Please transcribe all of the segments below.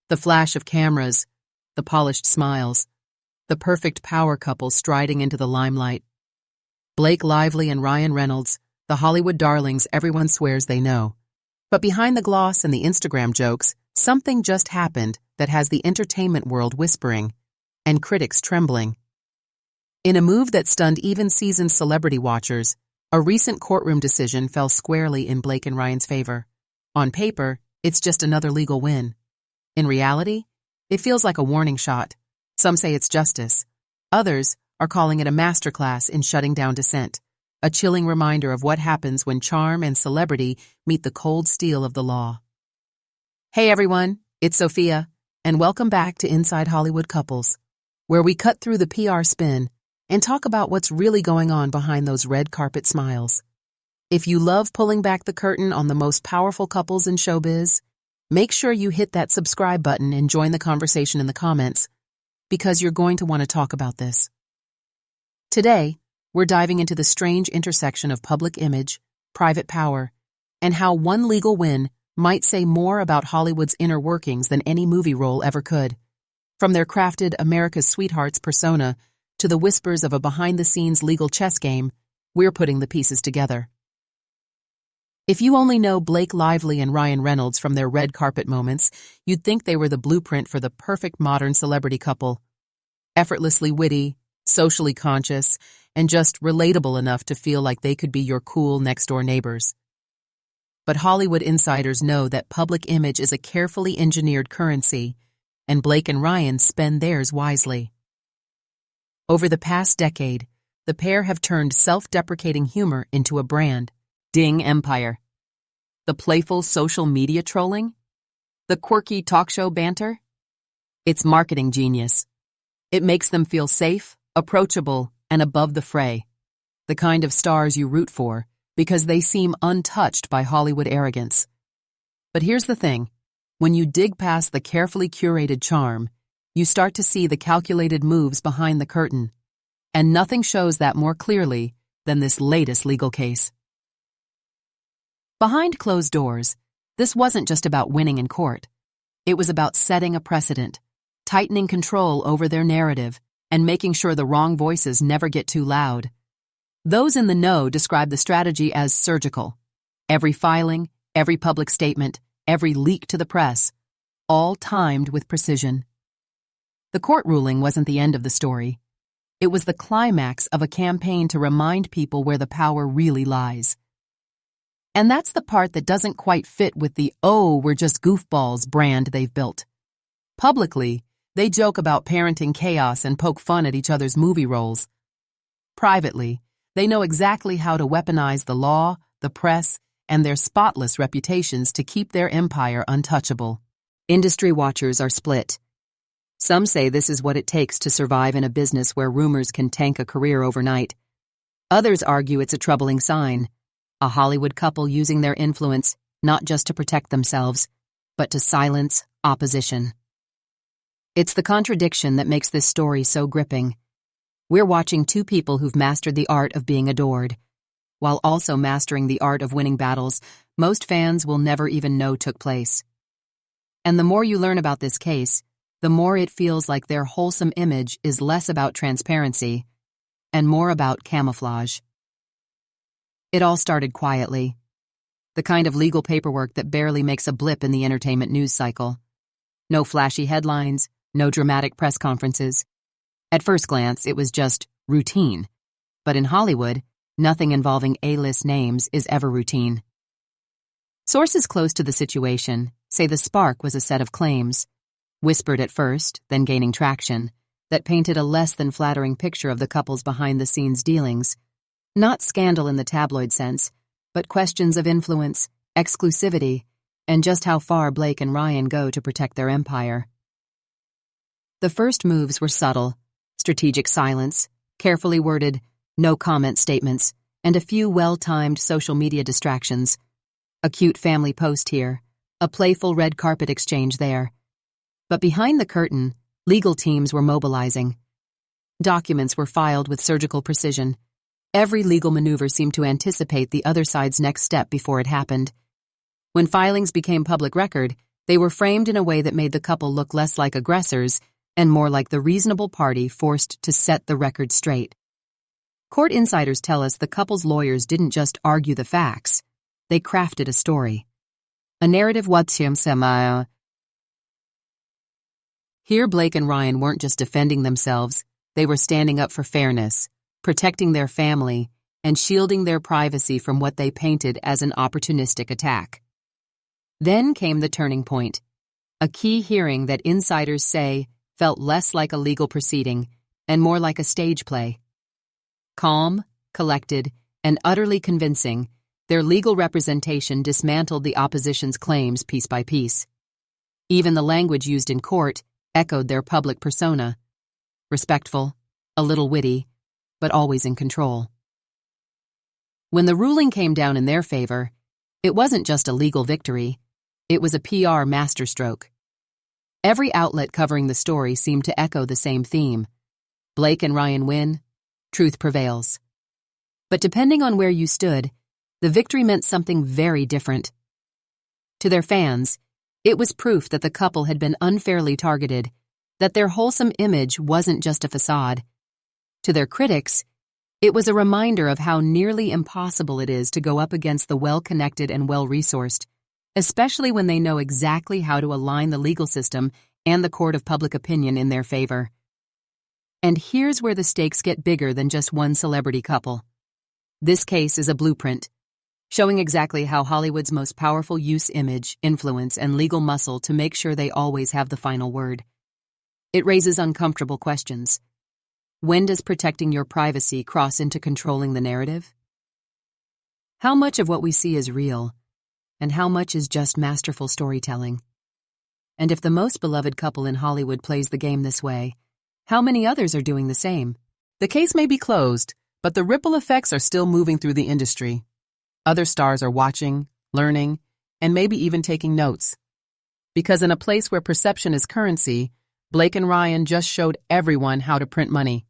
The flash of cameras, the polished smiles, the perfect power couple striding into the limelight. Blake Lively and Ryan Reynolds, the Hollywood darlings everyone swears they know. But behind the gloss and the Instagram jokes, something just happened that has the entertainment world whispering and critics trembling. In a move that stunned even seasoned celebrity watchers, a recent courtroom decision fell squarely in Blake and Ryan's favor. On paper, it's just another legal win. In reality, it feels like a warning shot. Some say it's justice. Others are calling it a masterclass in shutting down dissent, a chilling reminder of what happens when charm and celebrity meet the cold steel of the law. Hey everyone, it's Sophia, and welcome back to Inside Hollywood Couples, where we cut through the PR spin and talk about what's really going on behind those red carpet smiles. If you love pulling back the curtain on the most powerful couples in showbiz, make sure you hit that subscribe button and join the conversation in the comments, because you're going to want to talk about this. Today, we're diving into the strange intersection of public image, private power, and how one legal win might say more about Hollywood's inner workings than any movie role ever could. From their crafted America's Sweethearts persona to the whispers of a behind-the-scenes legal chess game, we're putting the pieces together. If you only know Blake Lively and Ryan Reynolds from their red carpet moments, you'd think they were the blueprint for the perfect modern celebrity couple. Effortlessly witty, socially conscious, and just relatable enough to feel like they could be your cool next-door neighbors. But Hollywood insiders know that public image is a carefully engineered currency, and Blake and Ryan spend theirs wisely. Over the past decade, the pair have turned self-deprecating humor into a brand. Ding Empire. The playful social media trolling? The quirky talk show banter? It's marketing genius. It makes them feel safe, approachable, and above the fray. The kind of stars you root for, because they seem untouched by Hollywood arrogance. But here's the thing. When you dig past the carefully curated charm, you start to see the calculated moves behind the curtain. And nothing shows that more clearly than this latest legal case. Behind closed doors, this wasn't just about winning in court. It was about setting a precedent, tightening control over their narrative, and making sure the wrong voices never get too loud. Those in the know describe the strategy as surgical. Every filing, every public statement, every leak to the press, all timed with precision. The court ruling wasn't the end of the story. It was the climax of a campaign to remind people where the power really lies. And that's the part that doesn't quite fit with the "oh, we're just goofballs" brand they've built. Publicly, they joke about parenting chaos and poke fun at each other's movie roles. Privately, they know exactly how to weaponize the law, the press, and their spotless reputations to keep their empire untouchable. Industry watchers are split. Some say this is what it takes to survive in a business where rumors can tank a career overnight. Others argue it's a troubling sign. A Hollywood couple using their influence not just to protect themselves, but to silence opposition. It's the contradiction that makes this story so gripping. We're watching two people who've mastered the art of being adored, while also mastering the art of winning battles most fans will never even know took place. And the more you learn about this case, the more it feels like their wholesome image is less about transparency and more about camouflage. It all started quietly. The kind of legal paperwork that barely makes a blip in the entertainment news cycle. No flashy headlines, no dramatic press conferences. At first glance, it was just routine. But in Hollywood, nothing involving A-list names is ever routine. Sources close to the situation say the spark was a set of claims, whispered at first, then gaining traction, that painted a less than flattering picture of the couple's behind-the-scenes dealings. Not scandal in the tabloid sense, but questions of influence, exclusivity, and just how far Blake and Ryan go to protect their empire. The first moves were subtle: strategic silence, carefully worded, no-comment statements, and a few well-timed social media distractions. A cute family post here, a playful red carpet exchange there. But behind the curtain, legal teams were mobilizing. Documents were filed with surgical precision. Every legal maneuver seemed to anticipate the other side's next step before it happened. When filings became public record, They were framed in a way that made the couple look less like aggressors and more like the reasonable party forced to set the record straight. Court insiders tell us the couple's lawyers didn't just argue the facts, they crafted a story. A narrative Here Blake and Ryan weren't just defending themselves, they were standing up for fairness, protecting their family, and shielding their privacy from what they painted as an opportunistic attack. Then came the turning point, a key hearing that insiders say felt less like a legal proceeding and more like a stage play. Calm, collected, and utterly convincing, their legal representation dismantled the opposition's claims piece by piece. Even the language used in court echoed their public persona. Respectful, a little witty, but always in control. When the ruling came down in their favor, it wasn't just a legal victory, it was a PR masterstroke. Every outlet covering the story seemed to echo the same theme. Blake and Ryan win, truth prevails. But depending on where you stood, the victory meant something very different. To their fans, it was proof that the couple had been unfairly targeted, that their wholesome image wasn't just a facade. To their critics, it was a reminder of how nearly impossible it is to go up against the well-connected and well-resourced, especially when they know exactly how to align the legal system and the court of public opinion in their favor. And here's where the stakes get bigger than just one celebrity couple. This case is a blueprint, showing exactly how Hollywood's most powerful use image, influence, and legal muscle to make sure they always have the final word. It raises uncomfortable questions. When does protecting your privacy cross into controlling the narrative? How much of what we see is real, and how much is just masterful storytelling? And if the most beloved couple in Hollywood plays the game this way, how many others are doing the same? The case may be closed, but the ripple effects are still moving through the industry. Other stars are watching, learning, and maybe even taking notes. Because in a place where perception is currency, Blake and Ryan just showed everyone how to print money.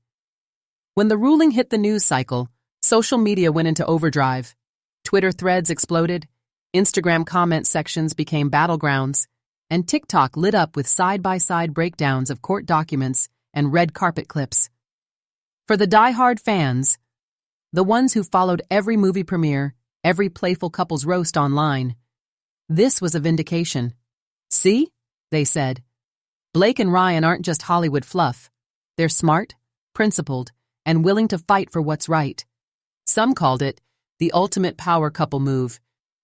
When the ruling hit the news cycle, social media went into overdrive. Twitter threads exploded, Instagram comment sections became battlegrounds, and TikTok lit up with side-by-side breakdowns of court documents and red carpet clips. For the die-hard fans, the ones who followed every movie premiere, every playful couple's roast online, this was a vindication. See, they said, Blake and Ryan aren't just Hollywood fluff. They're smart, principled, and willing to fight for what's right. Some called it the ultimate power couple move,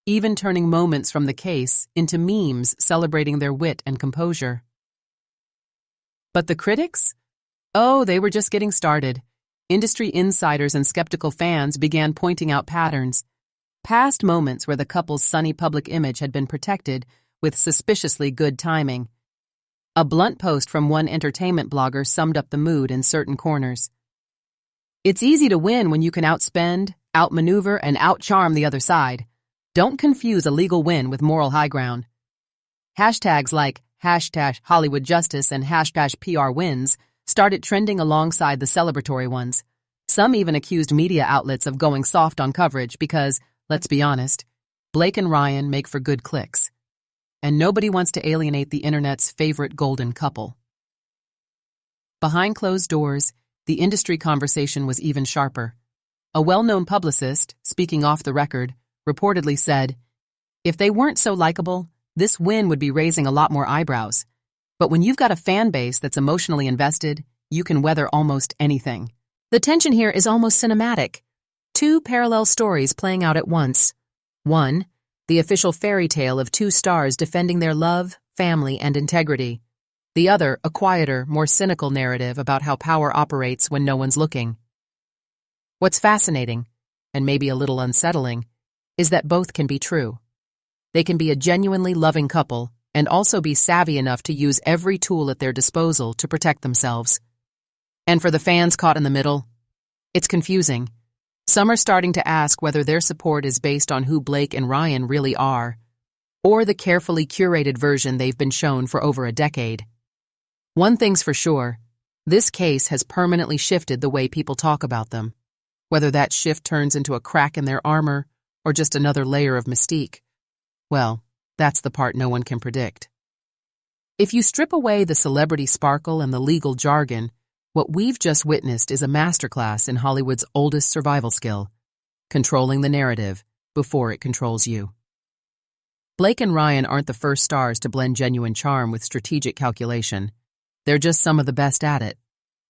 even turning moments from the case into memes celebrating their wit and composure. But the critics? Oh, they were just getting started. Industry insiders and skeptical fans began pointing out patterns, past moments where the couple's sunny public image had been protected with suspiciously good timing. A blunt post from one entertainment blogger summed up the mood in certain corners. It's easy to win when you can outspend, outmaneuver, and outcharm the other side. Don't confuse a legal win with moral high ground. Hashtags like #HollywoodJustice and #PR-Wins started trending alongside the celebratory ones. Some even accused media outlets of going soft on coverage because, let's be honest, Blake and Ryan make for good clicks. And nobody wants to alienate the internet's favorite golden couple. Behind closed doors, the industry conversation was even sharper. A well-known publicist, speaking off the record, reportedly said, "If they weren't so likable, this win would be raising a lot more eyebrows. But when you've got a fan base that's emotionally invested, you can weather almost anything." The tension here is almost cinematic. Two parallel stories playing out at once. One, the official fairy tale of two stars defending their love, family, and integrity. The other, a quieter, more cynical narrative about how power operates when no one's looking. What's fascinating, and maybe a little unsettling, is that both can be true. They can be a genuinely loving couple and also be savvy enough to use every tool at their disposal to protect themselves. And for the fans caught in the middle, it's confusing. Some are starting to ask whether their support is based on who Blake and Ryan really are, or the carefully curated version they've been shown for over a decade. One thing's for sure, this case has permanently shifted the way people talk about them. Whether that shift turns into a crack in their armor or just another layer of mystique, well, that's the part no one can predict. If you strip away the celebrity sparkle and the legal jargon, what we've just witnessed is a masterclass in Hollywood's oldest survival skill, controlling the narrative before it controls you. Blake and Ryan aren't the first stars to blend genuine charm with strategic calculation. They're just some of the best at it.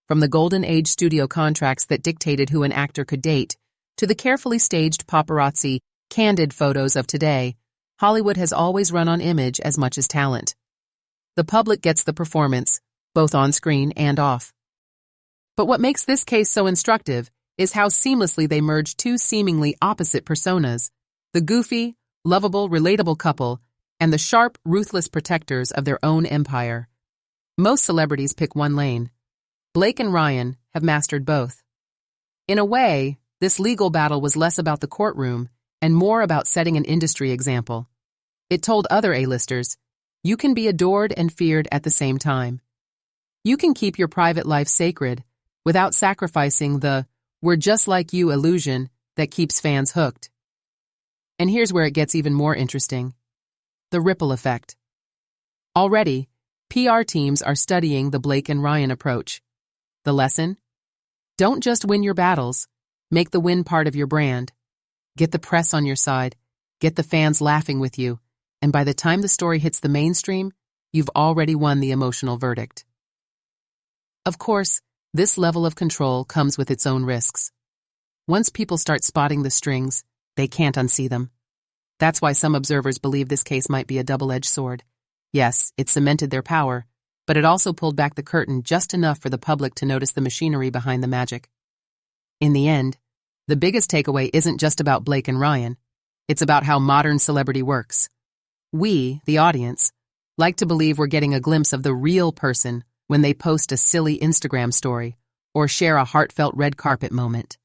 From the Golden Age studio contracts that dictated who an actor could date, to the carefully staged paparazzi, candid photos of today, Hollywood has always run on image as much as talent. The public gets the performance, both on screen and off. But what makes this case so instructive is how seamlessly they merge two seemingly opposite personas, the goofy, lovable, relatable couple, and the sharp, ruthless protectors of their own empire. Most celebrities pick one lane. Blake and Ryan have mastered both. In a way, this legal battle was less about the courtroom and more about setting an industry example. It told other A-listers, you can be adored and feared at the same time. You can keep your private life sacred without sacrificing the "we're just like you" illusion that keeps fans hooked. And here's where it gets even more interesting. The ripple effect. Already, PR teams are studying the Blake and Ryan approach. The lesson? Don't just win your battles, make the win part of your brand. Get the press on your side, get the fans laughing with you, and by the time the story hits the mainstream, you've already won the emotional verdict. Of course, this level of control comes with its own risks. Once people start spotting the strings, they can't unsee them. That's why some observers believe this case might be a double-edged sword. Yes, it cemented their power, but it also pulled back the curtain just enough for the public to notice the machinery behind the magic. In the end, the biggest takeaway isn't just about Blake and Ryan. It's about how modern celebrity works. We, the audience, like to believe we're getting a glimpse of the real person when they post a silly Instagram story or share a heartfelt red carpet moment.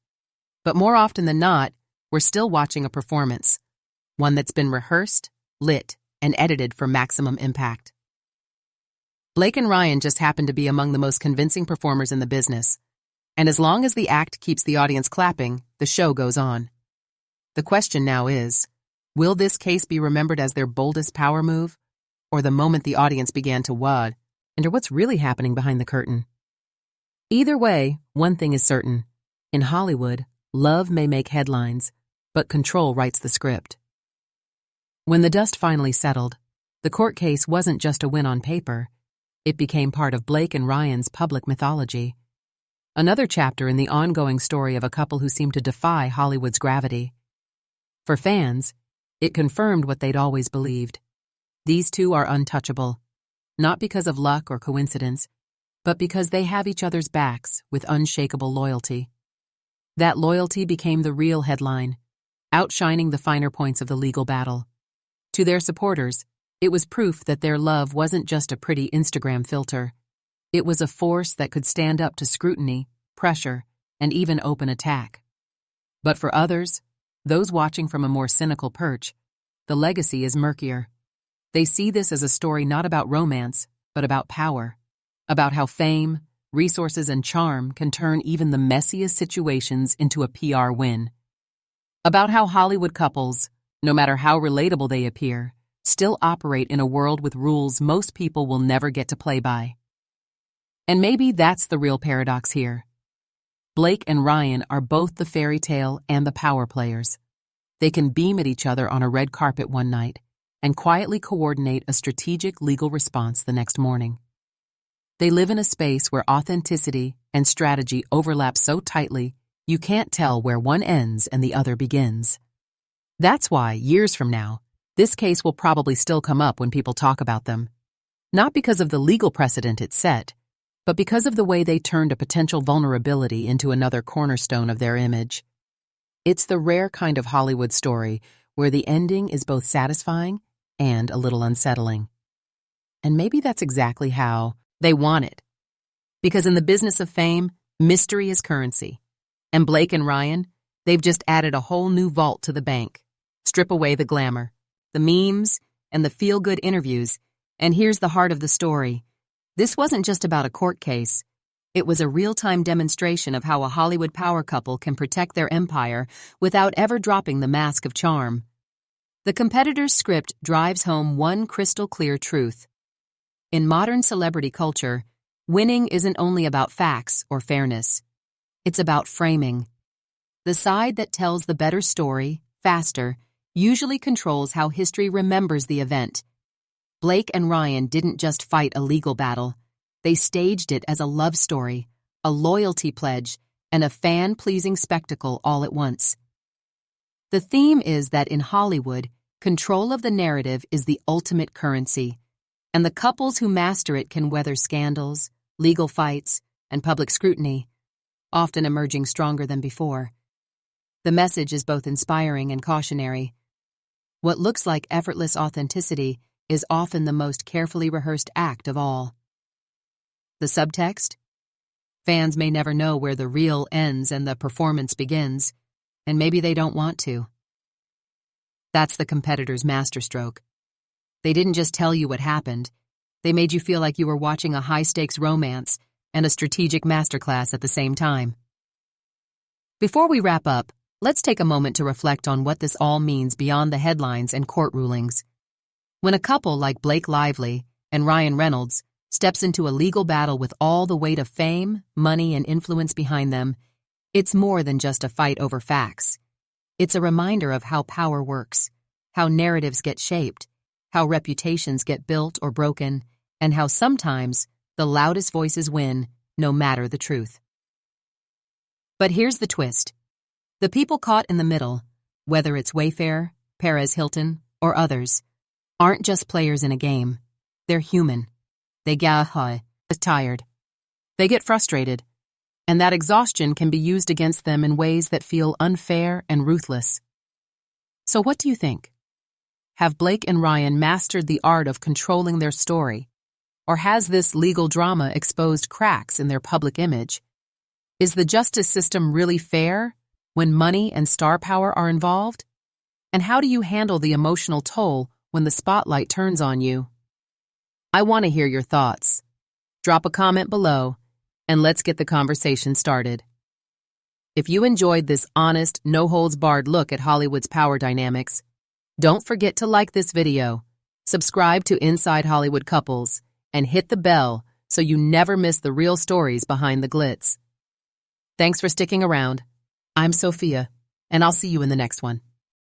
But more often than not, we're still watching a performance, one that's been rehearsed, lit, and edited for maximum impact. Blake and Ryan just happen to be among the most convincing performers in the business, and as long as the act keeps the audience clapping, the show goes on. The question now is, will this case be remembered as their boldest power move, or the moment the audience began to wonder what's really happening behind the curtain? Either way, one thing is certain. In Hollywood, love may make headlines, but control writes the script. When the dust finally settled, the court case wasn't just a win on paper. It became part of Blake and Ryan's public mythology. Another chapter in the ongoing story of a couple who seemed to defy Hollywood's gravity. For fans, it confirmed what they'd always believed. These two are untouchable, not because of luck or coincidence, but because they have each other's backs with unshakable loyalty. That loyalty became the real headline, outshining the finer points of the legal battle. To their supporters, it was proof that their love wasn't just a pretty Instagram filter. It was a force that could stand up to scrutiny, pressure, and even open attack. But for others, those watching from a more cynical perch, the legacy is murkier. They see this as a story not about romance, but about power, about how fame, resources, and charm can turn even the messiest situations into a PR win. About how Hollywood couples, no matter how relatable they appear, still operate in a world with rules most people will never get to play by. And maybe that's the real paradox here. Blake and Ryan are both the fairy tale and the power players. They can beam at each other on a red carpet one night and quietly coordinate a strategic legal response the next morning. They live in a space where authenticity and strategy overlap so tightly you can't tell where one ends and the other begins. That's why, years from now, this case will probably still come up when people talk about them. Not because of the legal precedent it set, but because of the way they turned a potential vulnerability into another cornerstone of their image. It's the rare kind of Hollywood story where the ending is both satisfying and a little unsettling. And maybe that's exactly how they want it. Because in the business of fame, mystery is currency. And Blake and Ryan, they've just added a whole new vault to the bank. Strip away the glamour, the memes, and the feel-good interviews, and here's the heart of the story. This wasn't just about a court case. It was a real-time demonstration of how a Hollywood power couple can protect their empire without ever dropping the mask of charm. The competitor's script drives home one crystal-clear truth. In modern celebrity culture, winning isn't only about facts or fairness. It's about framing. The side that tells the better story, faster, usually controls how history remembers the event. Blake and Ryan didn't just fight a legal battle. They staged it as a love story, a loyalty pledge, and a fan-pleasing spectacle all at once. The theme is that in Hollywood, control of the narrative is the ultimate currency, and the couples who master it can weather scandals, legal fights, and public scrutiny, often emerging stronger than before. The message is both inspiring and cautionary. What looks like effortless authenticity is often the most carefully rehearsed act of all. The subtext? Fans may never know where the real ends and the performance begins, and maybe they don't want to. That's the competitor's masterstroke. They didn't just tell you what happened. They made you feel like you were watching a high-stakes romance and a strategic masterclass at the same time. Before we wrap up, let's take a moment to reflect on what this all means beyond the headlines and court rulings. When a couple like Blake Lively and Ryan Reynolds steps into a legal battle with all the weight of fame, money, and influence behind them, it's more than just a fight over facts. It's a reminder of how power works, how narratives get shaped, how reputations get built or broken, and how sometimes the loudest voices win, no matter the truth. But here's the twist. The people caught in the middle, whether it's Wayfair, Perez Hilton, or others, aren't just players in a game. They're human. They get tired. They get frustrated. And that exhaustion can be used against them in ways that feel unfair and ruthless. So what do you think? Have Blake and Ryan mastered the art of controlling their story? Or has this legal drama exposed cracks in their public image? Is the justice system really fair when money and star power are involved? And how do you handle the emotional toll when the spotlight turns on you? I want to hear your thoughts. Drop a comment below, and let's get the conversation started. If you enjoyed this honest, no-holds-barred look at Hollywood's power dynamics, don't forget to like this video, subscribe to Inside Hollywood Couples, and hit the bell so you never miss the real stories behind the glitz. Thanks for sticking around. I'm Sophia, and I'll see you in the next one.